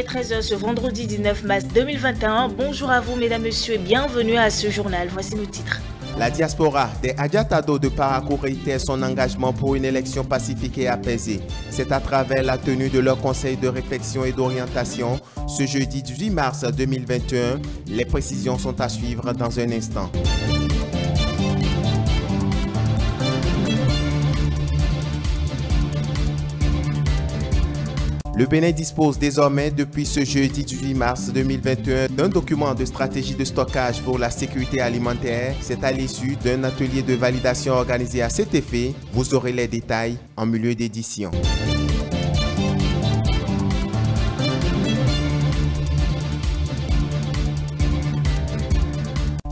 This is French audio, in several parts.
est 13 h ce vendredi 19 mars 2021. Bonjour à vous mesdames, messieurs et bienvenue à ce journal. Voici nos titres. La diaspora des Adjatado de Parakou réitère son engagement pour une élection pacifique et apaisée. C'est à travers la tenue de leur conseil de réflexion et d'orientation ce jeudi 18 mars 2021. Les précisions sont à suivre dans un instant. Le Bénin dispose désormais depuis ce jeudi 18 mars 2021 d'un document de stratégie de stockage pour la sécurité alimentaire. C'est à l'issue d'un atelier de validation organisé à cet effet. Vous aurez les détails en milieu d'édition.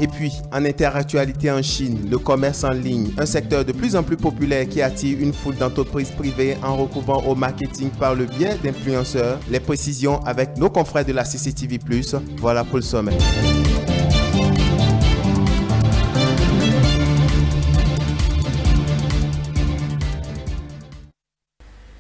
Et puis, en interactualité en Chine, le commerce en ligne, un secteur de plus en plus populaire qui attire une foule d'entreprises privées en recourant au marketing par le biais d'influenceurs. Les précisions avec nos confrères de la CCTV+. Voilà pour le sommet.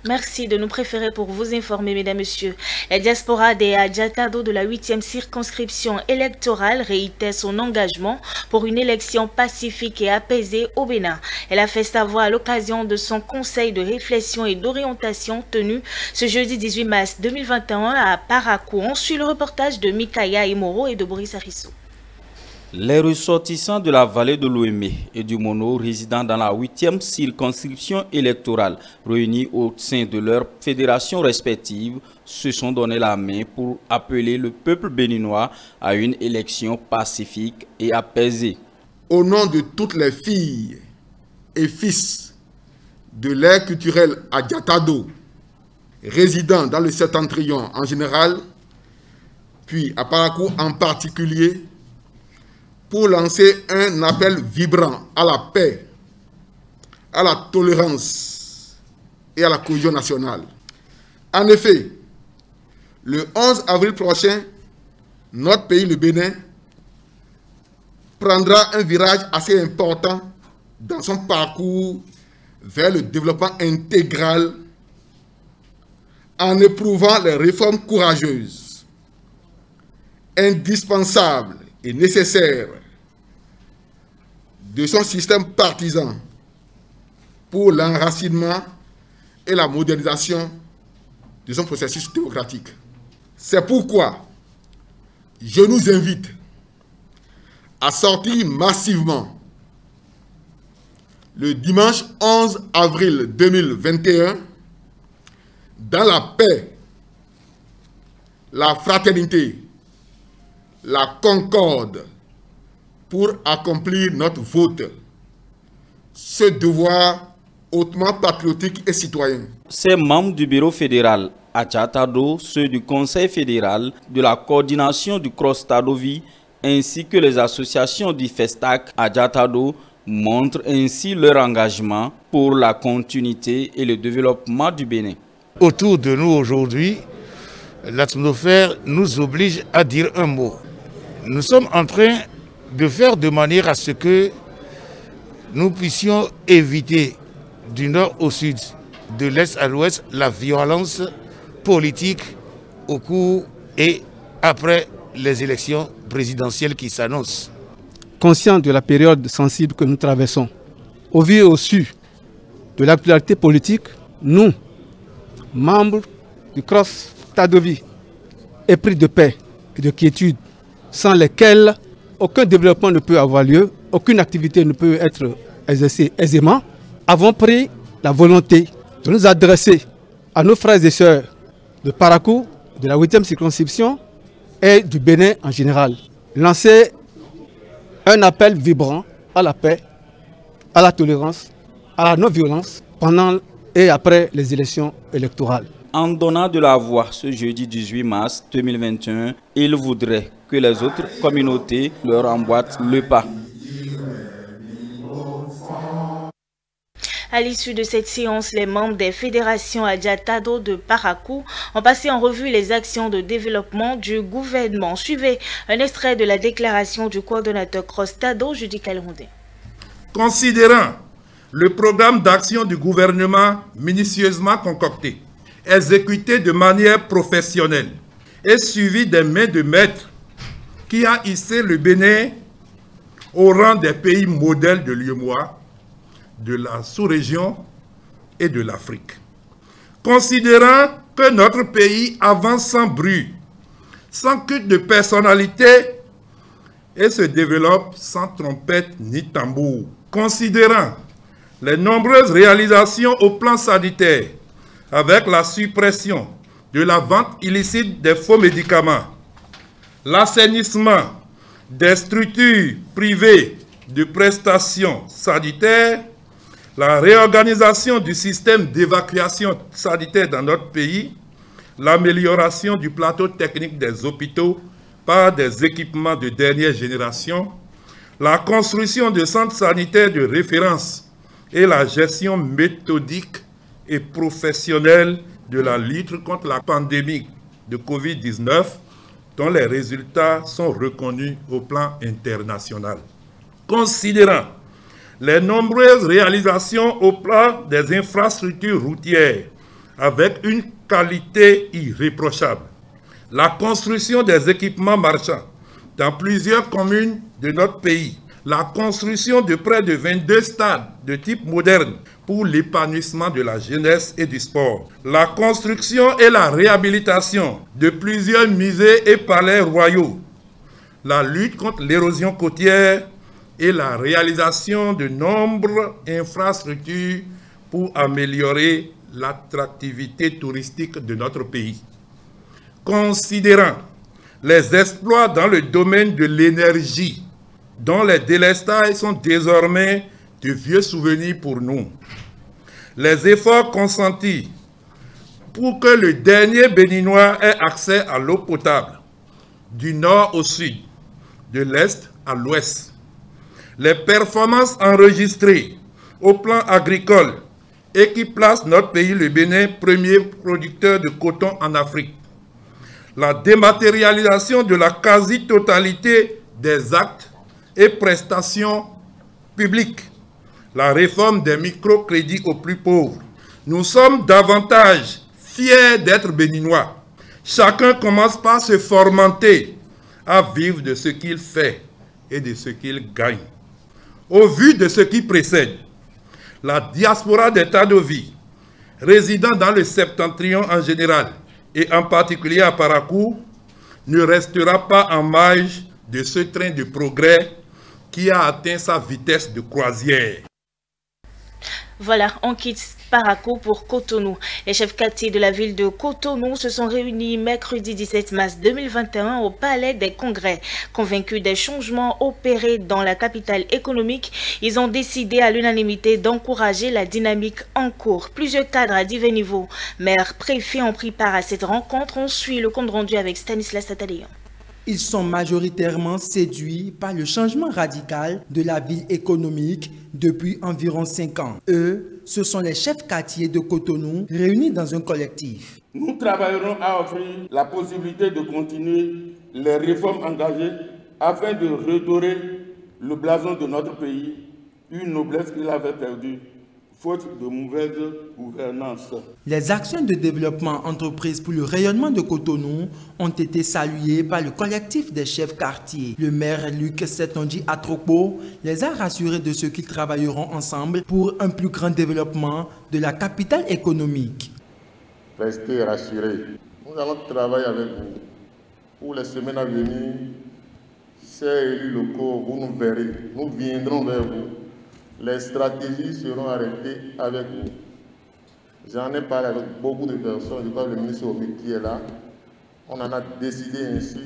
Merci de nous préférer pour vous informer, mesdames, messieurs. La diaspora des Adjatado de la 8e circonscription électorale réitère son engagement pour une élection pacifique et apaisée au Bénin. Elle a fait savoir à l'occasion de son conseil de réflexion et d'orientation tenu ce jeudi 18 mars 2021 à Parakou. On suit le reportage de Mikaya Imoro et de Boris Arissou. Les ressortissants de la vallée de l'Ouémé et du Mono résidant dans la 8e circonscription électorale réunis au sein de leurs fédérations respectives se sont donné la main pour appeler le peuple béninois à une élection pacifique et apaisée. Au nom de toutes les filles et fils de l'ère culturelle Adjatado résidant dans le septentrion en général, puis à Parakou en particulier, pour lancer un appel vibrant à la paix, à la tolérance et à la cohésion nationale. En effet, le 11 avril prochain, notre pays, le Bénin, prendra un virage assez important dans son parcours vers le développement intégral en éprouvant les réformes courageuses, indispensables et nécessaire de son système partisan pour l'enracinement et la modernisation de son processus démocratique. C'est pourquoi je nous invite à sortir massivement le dimanche 11 avril 2021 dans la paix, la fraternité, la concorde pour accomplir notre vote, ce devoir hautement patriotique et citoyen. Ces membres du bureau fédéral Adjatado, ceux du conseil fédéral, de la coordination du Cross Tadovi, ainsi que les associations du Festac Adjatado montrent ainsi leur engagement pour la continuité et le développement du Bénin. Autour de nous aujourd'hui, l'atmosphère nous oblige à dire un mot. Nous sommes en train de faire de manière à ce que nous puissions éviter du nord au sud, de l'est à l'ouest, la violence politique au cours et après les élections présidentielles qui s'annoncent. Conscient de la période sensible que nous traversons, au vu et au su de l'actualité politique, nous, membres du Cross Tadovi, épris de paix et de quiétude, sans lesquels aucun développement ne peut avoir lieu, aucune activité ne peut être exercée aisément, avons pris la volonté de nous adresser à nos frères et sœurs de Parakou, de la 8e circonscription et du Bénin en général. Lancer un appel vibrant à la paix, à la tolérance, à la non-violence pendant et après les élections électorales. En donnant de la voix ce jeudi 18 mars 2021, il voudrait que les autres communautés leur emboîtent le pas. À l'issue de cette séance, les membres des fédérations Adjatado de Parakou ont passé en revue les actions de développement du gouvernement. Suivez un extrait de la déclaration du coordonnateur Cross Tado, Judy Kalrondé. Considérant le programme d'action du gouvernement minutieusement concocté, exécuté de manière professionnelle et suivi des mains de maître qui a hissé le Bénin au rang des pays modèles de l'UEMOA, de la sous-région et de l'Afrique. Considérant que notre pays avance sans bruit, sans culte de personnalité et se développe sans trompette ni tambour. Considérant les nombreuses réalisations au plan sanitaire avec la suppression de la vente illicite des faux médicaments, l'assainissement des structures privées de prestations sanitaires, la réorganisation du système d'évacuation sanitaire dans notre pays, l'amélioration du plateau technique des hôpitaux par des équipements de dernière génération, la construction de centres sanitaires de référence et la gestion méthodique et professionnelle de la lutte contre la pandémie de Covid-19, dont les résultats sont reconnus au plan international. Considérant les nombreuses réalisations au plan des infrastructures routières avec une qualité irréprochable, la construction des équipements marchands dans plusieurs communes de notre pays, la construction de près de 22 stades de type moderne pour l'épanouissement de la jeunesse et du sport, la construction et la réhabilitation de plusieurs musées et palais royaux, la lutte contre l'érosion côtière et la réalisation de nombreuses infrastructures pour améliorer l'attractivité touristique de notre pays. Considérant les exploits dans le domaine de l'énergie, dont les délestages sont désormais de vieux souvenirs pour nous, les efforts consentis pour que le dernier Béninois ait accès à l'eau potable, du nord au sud, de l'est à l'ouest, les performances enregistrées au plan agricole et qui placent notre pays, le Bénin, premier producteur de coton en Afrique, la dématérialisation de la quasi-totalité des actes et prestations publiques, la réforme des microcrédits aux plus pauvres. Nous sommes davantage fiers d'être béninois. Chacun commence par se fomenter à vivre de ce qu'il fait et de ce qu'il gagne. Au vu de ce qui précède, la diaspora des Tadovi, résidant dans le septentrion en général et en particulier à Parakou, ne restera pas en marge de ce train de progrès qui a atteint sa vitesse de croisière. Voilà, on quitte Parakou pour Cotonou. Les chefs quartiers de la ville de Cotonou se sont réunis mercredi 17 mars 2021 au Palais des Congrès. Convaincus des changements opérés dans la capitale économique, ils ont décidé à l'unanimité d'encourager la dynamique en cours. Plusieurs cadres à divers niveaux, maires, préfets ont pris part à cette rencontre. On suit le compte rendu avec Stanislas Atalian. Ils sont majoritairement séduits par le changement radical de la ville économique depuis environ 5 ans. Eux, ce sont les chefs quartiers de Cotonou réunis dans un collectif. Nous travaillerons à offrir la possibilité de continuer les réformes engagées afin de redorer le blason de notre pays, une noblesse qu'il avait perdue, faute de mauvaise gouvernance. Les actions de développement entreprises pour le rayonnement de Cotonou ont été saluées par le collectif des chefs quartiers. Le maire Luc Setonji Atropo les a rassurés de ce qu'ils travailleront ensemble pour un plus grand développement de la capitale économique. Restez rassurés. Nous allons travailler avec vous. Pour les semaines à venir, chers élus locaux, vous nous verrez. Nous viendrons vers vous. Les stratégies seront arrêtées avec vous. J'en ai parlé avec beaucoup de personnes, je crois que le ministre Omi qui est là. On en a décidé ainsi.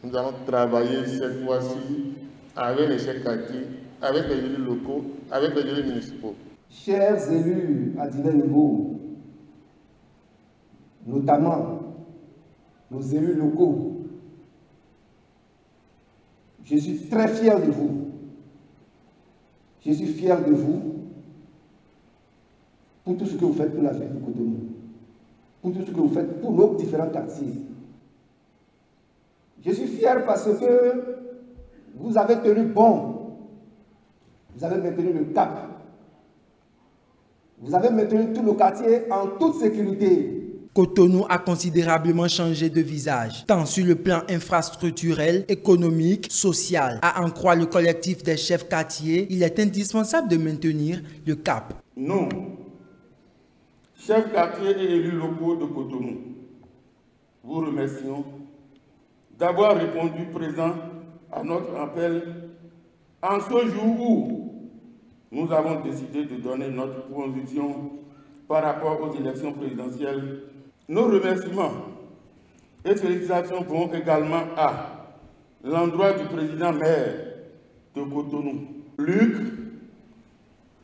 Nous allons travailler cette fois-ci avec les chefs quartiers, avec les élus locaux, avec les élus municipaux. Chers élus à divers niveaux, notamment nos élus locaux, je suis très fier de vous. Je suis fier de vous pour tout ce que vous faites pour la ville de Cotonou, pour tout ce que vous faites pour nos différents quartiers. Je suis fier parce que vous avez tenu bon, vous avez maintenu le cap, vous avez maintenu tous nos quartiers en toute sécurité. Cotonou a considérablement changé de visage, tant sur le plan infrastructurel, économique, social. À en croire le collectif des chefs quartiers, il est indispensable de maintenir le cap. Nous, chefs quartiers et élus locaux de Cotonou, vous remercions d'avoir répondu présent à notre appel en ce jour où nous avons décidé de donner notre position par rapport aux élections présidentielles. Nos remerciements et félicitations vont également à l'endroit du président maire de Cotonou, Luc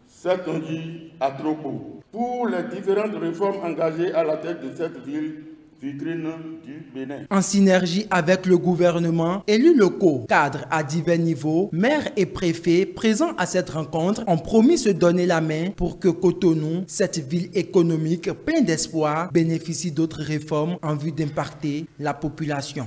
Setonji Atropo, pour les différentes réformes engagées à la tête de cette ville vitrine du Bénin. En synergie avec le gouvernement, élus locaux, cadres à divers niveaux, maires et préfets présents à cette rencontre ont promis se donner la main pour que Cotonou, cette ville économique pleine d'espoir, bénéficie d'autres réformes en vue d'impacter la population.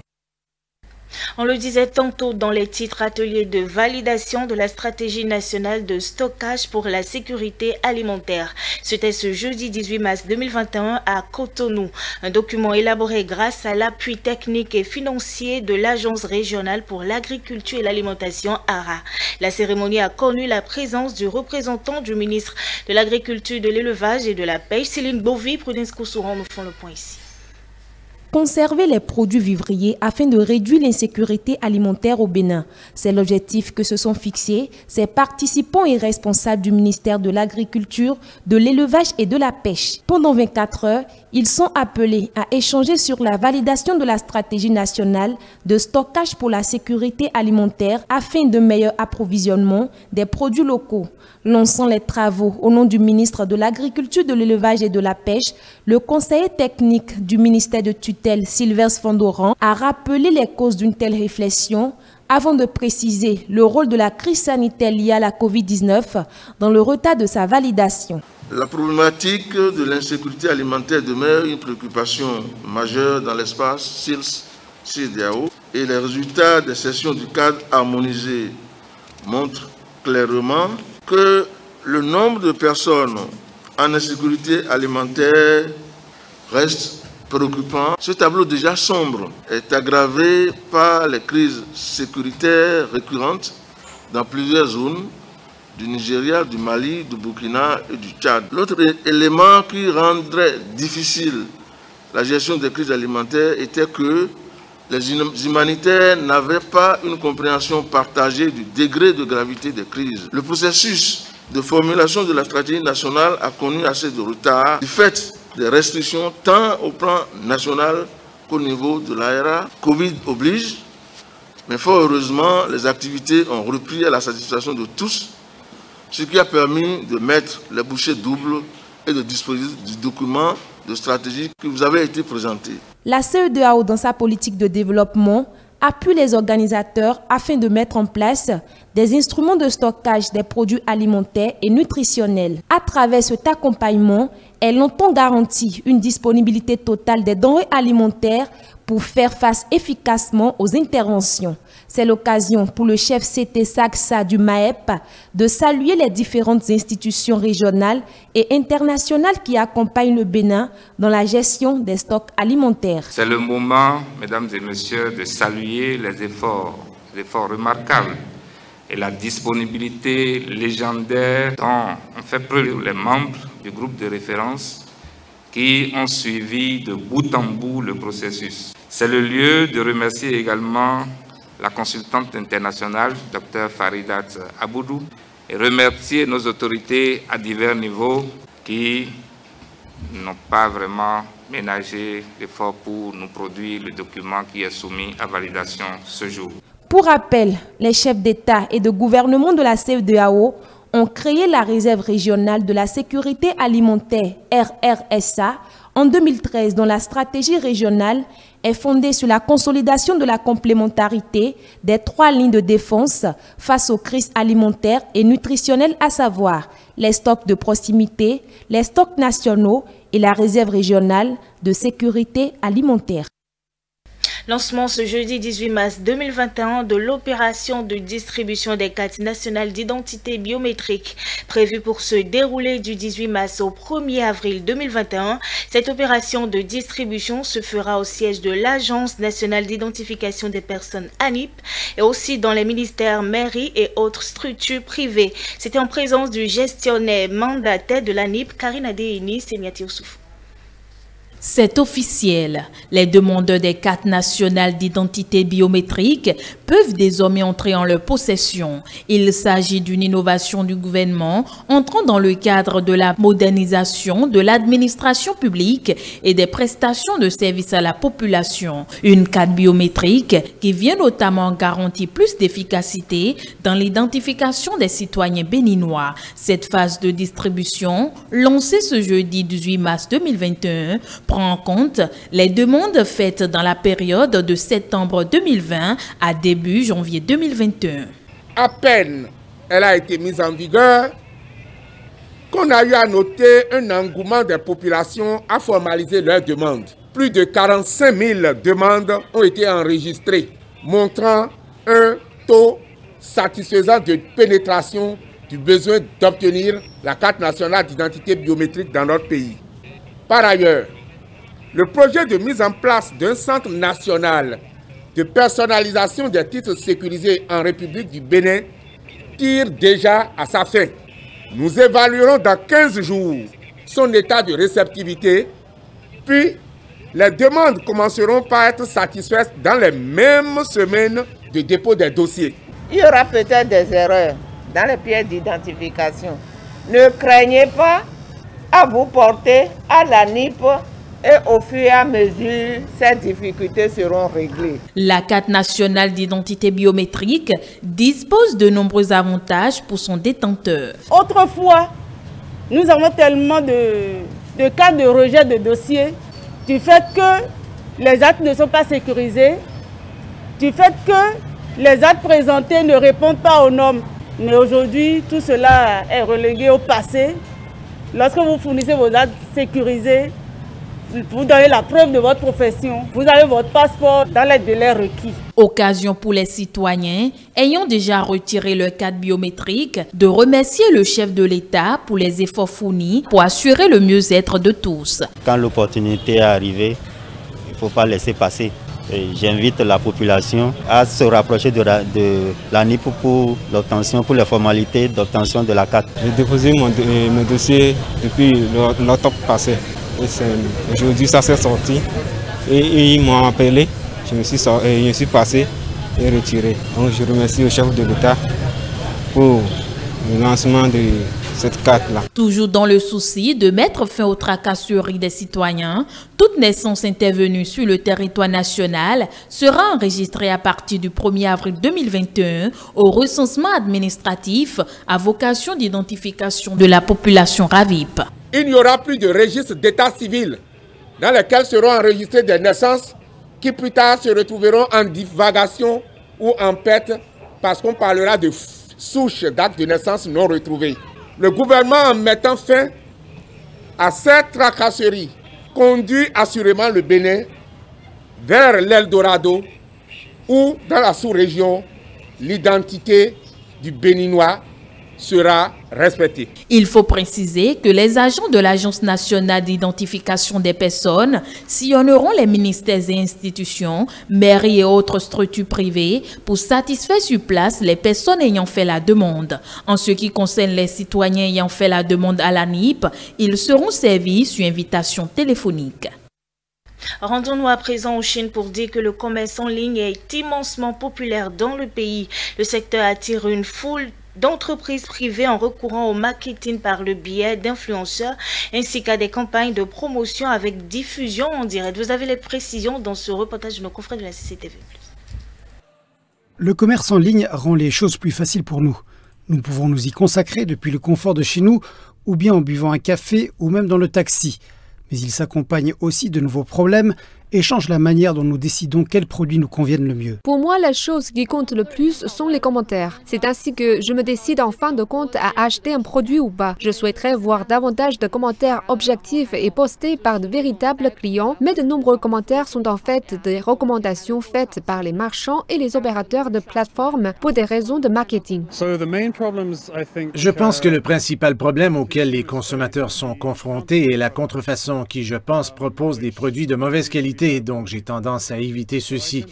On le disait tantôt dans les titres, ateliers de validation de la stratégie nationale de stockage pour la sécurité alimentaire. C'était ce jeudi 18 mars 2021 à Cotonou. Un document élaboré grâce à l'appui technique et financier de l'Agence régionale pour l'agriculture et l'alimentation ARA. La cérémonie a connu la présence du représentant du ministre de l'Agriculture, de l'Élevage et de la Pêche, Céline Bovy. Prudence Koussouran, nous font le point ici. Conserver les produits vivriers afin de réduire l'insécurité alimentaire au Bénin. C'est l'objectif que se sont fixés ces participants et responsables du ministère de l'Agriculture, de l'Élevage et de la Pêche. Pendant 24 heures, ils sont appelés à échanger sur la validation de la stratégie nationale de stockage pour la sécurité alimentaire afin de meilleur approvisionnement des produits locaux. Lançant les travaux au nom du ministre de l'Agriculture, de l'Élevage et de la Pêche, le conseiller technique du ministère de tutelle, Sylvestre Fondoran, a rappelé les causes d'une telle réflexion avant de préciser le rôle de la crise sanitaire liée à la Covid-19 dans le retard de sa validation. La problématique de l'insécurité alimentaire demeure une préoccupation majeure dans l'espace CIDAO et les résultats des sessions du cadre harmonisé montrent clairement que le nombre de personnes en insécurité alimentaire reste préoccupant. Ce tableau déjà sombre est aggravé par les crises sécuritaires récurrentes dans plusieurs zones du Nigeria, du Mali, du Burkina et du Tchad. L'autre élément qui rendrait difficile la gestion des crises alimentaires était que les humanitaires n'avaient pas une compréhension partagée du degré de gravité des crises. Le processus de formulation de la stratégie nationale a connu assez de retard du fait des restrictions tant au plan national qu'au niveau de l'ARA. Covid oblige, mais fort heureusement, les activités ont repris à la satisfaction de tous, ce qui a permis de mettre les bouchées doubles et de disposer du document de stratégie qui vous avait été présenté. La CEDEAO, dans sa politique de développement, appuie les organisateurs afin de mettre en place des instruments de stockage des produits alimentaires et nutritionnels. À travers cet accompagnement, elle entend garantir une disponibilité totale des denrées alimentaires pour faire face efficacement aux interventions. C'est l'occasion pour le chef CT Saksa du MAEP de saluer les différentes institutions régionales et internationales qui accompagnent le Bénin dans la gestion des stocks alimentaires. C'est le moment, mesdames et messieurs, de saluer les efforts remarquables et la disponibilité légendaire dont ont fait preuve les membres du groupe de référence qui ont suivi de bout en bout le processus. C'est le lieu de remercier également la consultante internationale, Dr Faridat Aboudou, et remercier nos autorités à divers niveaux qui n'ont pas vraiment ménagé d'efforts pour nous produire le document qui est soumis à validation ce jour. Pour rappel, les chefs d'État et de gouvernement de la CEDEAO ont créé la réserve régionale de la sécurité alimentaire RRSA en 2013, dont la stratégie régionale est fondée sur la consolidation de la complémentarité des 3 lignes de défense face aux crises alimentaires et nutritionnelles, à savoir les stocks de proximité, les stocks nationaux et la réserve régionale de sécurité alimentaire. Lancement ce jeudi 18 mars 2021 de l'opération de distribution des cartes nationales d'identité biométrique prévue pour se dérouler du 18 mars au 1er avril 2021. Cette opération de distribution se fera au siège de l'Agence nationale d'identification des personnes ANIP et aussi dans les ministères, mairies et autres structures privées. C'était en présence du gestionnaire mandataire de l'ANIP, Karine Adéhini Semiati Oussouf. C'est officiel. Les demandeurs des cartes nationales d'identité biométrique peuvent désormais entrer en leur possession. Il s'agit d'une innovation du gouvernement entrant dans le cadre de la modernisation de l'administration publique et des prestations de services à la population. Une carte biométrique qui vient notamment garantir plus d'efficacité dans l'identification des citoyens béninois. Cette phase de distribution, lancée ce jeudi 18 mars 2021, prend en compte les demandes faites dans la période de septembre 2020 à début janvier 2021. À peine elle a été mise en vigueur qu'on a eu à noter un engouement des populations à formaliser leurs demandes. Plus de 45 000 demandes ont été enregistrées, montrant un taux satisfaisant de pénétration du besoin d'obtenir la carte nationale d'identité biométrique dans notre pays. Par ailleurs, le projet de mise en place d'un centre national de personnalisation des titres sécurisés en République du Bénin tire déjà à sa fin. Nous évaluerons dans 15 jours son état de réceptivité, puis les demandes commenceront par être satisfaites dans les mêmes semaines de dépôt des dossiers. Il y aura peut-être des erreurs dans les pièces d'identification. Ne craignez pas à vous porter à l'ANIP. Et au fur et à mesure, ces difficultés seront réglées. La carte nationale d'identité biométrique dispose de nombreux avantages pour son détenteur. Autrefois, nous avons tellement de cas de rejet de dossiers du fait que les actes ne sont pas sécurisés, du fait que les actes présentés ne répondent pas aux normes. Mais aujourd'hui, tout cela est relégué au passé. Lorsque vous fournissez vos actes sécurisés, vous donnez la preuve de votre profession. Vous avez votre passeport dans les délais requis. Occasion pour les citoyens ayant déjà retiré leur carte biométrique de remercier le chef de l'État pour les efforts fournis pour assurer le mieux-être de tous. Quand l'opportunité est arrivée, il ne faut pas laisser passer. J'invite la population à se rapprocher de l'ANIP pour l'obtention, pour les formalités d'obtention de la carte. J'ai déposé mon dossier depuis l'octobre passé. Aujourd'hui, ça s'est sorti et ils m'ont appelé. Je me suis passé et retiré. Donc, je remercie le chef de l'État pour le lancement de cette carte-là. Toujours dans le souci de mettre fin aux tracasseries des citoyens, toute naissance intervenue sur le territoire national sera enregistrée à partir du 1er avril 2021 au recensement administratif à vocation d'identification de la population RAVIP. Il n'y aura plus de registre d'état civil dans lequel seront enregistrées des naissances qui plus tard se retrouveront en divagation ou en perte parce qu'on parlera de souches d'actes de naissance non retrouvées. Le gouvernement, en mettant fin à cette tracasserie, conduit assurément le Bénin vers l'Eldorado où, dans la sous-région, l'identité du Béninois sera respectée. Il faut préciser que les agents de l'Agence nationale d'identification des personnes sillonneront les ministères et institutions, mairies et autres structures privées pour satisfaire sur place les personnes ayant fait la demande. En ce qui concerne les citoyens ayant fait la demande à l'ANIP, ils seront servis sur invitation téléphonique. Rendons-nous à présent en Chine pour dire que le commerce en ligne est immensement populaire dans le pays. Le secteur attire une foule d'entreprises privées en recourant au marketing par le biais d'influenceurs ainsi qu'à des campagnes de promotion avec diffusion en direct. Vous avez les précisions dans ce reportage de nos confrères de la CCTV+. Le commerce en ligne rend les choses plus faciles pour nous. Nous pouvons nous y consacrer depuis le confort de chez nous ou bien en buvant un café ou même dans le taxi. Mais il s'accompagne aussi de nouveaux problèmes et change la manière dont nous décidons quels produits nous conviennent le mieux. Pour moi, la chose qui compte le plus sont les commentaires. C'est ainsi que je me décide en fin de compte à acheter un produit ou pas. Je souhaiterais voir davantage de commentaires objectifs et postés par de véritables clients, mais de nombreux commentaires sont en fait des recommandations faites par les marchands et les opérateurs de plateformes pour des raisons de marketing. Je pense que le principal problème auquel les consommateurs sont confrontés est la contrefaçon qui, je pense, propose des produits de mauvaise qualité, donc j'ai tendance à éviter ceux-ci.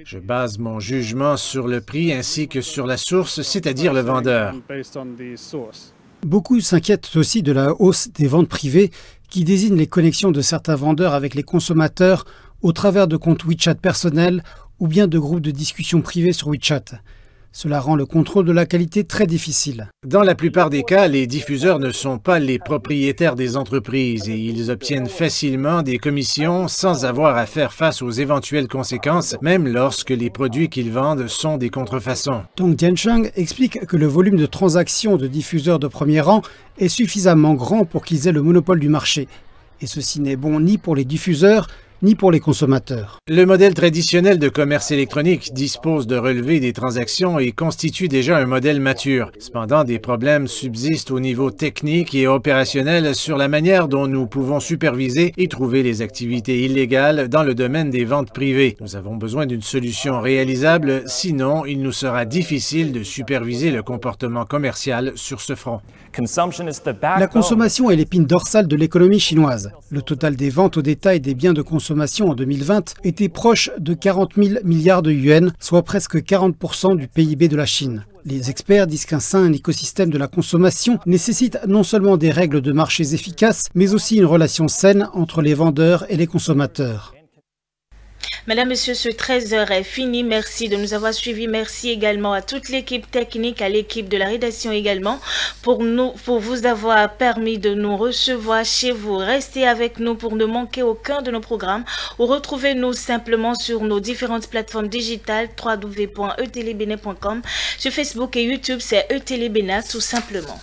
Je base mon jugement sur le prix ainsi que sur la source, c'est-à-dire le vendeur. Beaucoup s'inquiètent aussi de la hausse des ventes privées qui désignent les connexions de certains vendeurs avec les consommateurs au travers de comptes WeChat personnels ou bien de groupes de discussion privés sur WeChat. Cela rend le contrôle de la qualité très difficile. Dans la plupart des cas, les diffuseurs ne sont pas les propriétaires des entreprises et ils obtiennent facilement des commissions sans avoir à faire face aux éventuelles conséquences, même lorsque les produits qu'ils vendent sont des contrefaçons. Dong Tiancheng explique que le volume de transactions de diffuseurs de premier rang est suffisamment grand pour qu'ils aient le monopole du marché. Et ceci n'est bon ni pour les diffuseurs, ni pour les consommateurs. Le modèle traditionnel de commerce électronique dispose de relevés des transactions et constitue déjà un modèle mature. Cependant, des problèmes subsistent au niveau technique et opérationnel sur la manière dont nous pouvons superviser et trouver les activités illégales dans le domaine des ventes privées. Nous avons besoin d'une solution réalisable, sinon il nous sera difficile de superviser le comportement commercial sur ce front. La consommation est l'épine dorsale de l'économie chinoise. Le total des ventes au détail des biens de consommation en 2020 était proche de 40 000 milliards de yuans, soit presque 40% du PIB de la Chine. Les experts disent qu'un sain écosystème de la consommation nécessite non seulement des règles de marché efficaces, mais aussi une relation saine entre les vendeurs et les consommateurs. Mesdames, Messieurs, ce 13h est fini. Merci de nous avoir suivis. Merci également à toute l'équipe technique, à l'équipe de la rédaction également, pour vous avoir permis de nous recevoir chez vous. Restez avec nous pour ne manquer aucun de nos programmes ou retrouvez-nous simplement sur nos différentes plateformes digitales www.etelebena.com. Sur Facebook et YouTube, c'est etelebena tout simplement.